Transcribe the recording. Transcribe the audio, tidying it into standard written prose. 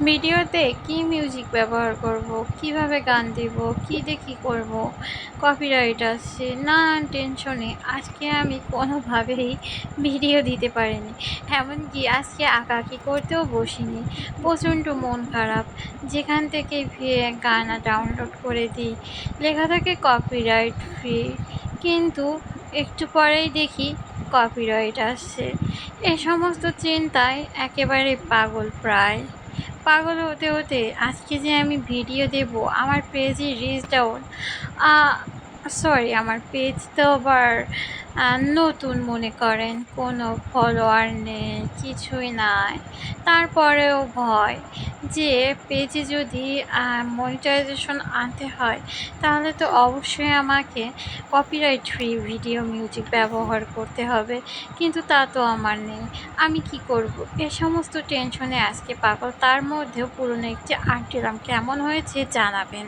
ভিডিওতে কি মিউজিক ব্যবহার করব, কিভাবে গান দেব, কি দিয়ে কী করব, কপিরাইট আসছে, নানান টেনশনে আজকে আমি কোনোভাবেই ভিডিও দিতে পারিনি। এমনকি আজকে আঁকাআঁকি করতেও বসিনি। প্রচণ্ড মন খারাপ। যেখান থেকে গান ডাউনলোড করে দিই লেখা থাকে কপিরাইট ফ্রি, কিন্তু একটু পরেই দেখি কপিরাইট আসছে। এ সমস্ত চিন্তায় একেবারে পাগল হতে হতে আজকে যে আমি ভিডিও দেব, আমার পেজে রিচ ডাউন, আমার পেজ তো আবার নতুন, মনে করেন কোনো ফলোয়ার নেই, কিছুই নাই। তারপরেও ভয় যে পেজে যদি মনিটাইজেশন আনতে হয় তাহলে তো অবশ্যই আমাকে কপিরাইট ফ্রি ভিডিও মিউজিক ব্যবহার করতে হবে, কিন্তু তা তো আমার নেই। আমি কি করব? এ সমস্ত টেনশনে আজকে পাগল। তার মধ্যেও পুরনো একটি আর্ট দিলাম, কেমন হয়েছে জানাবেন।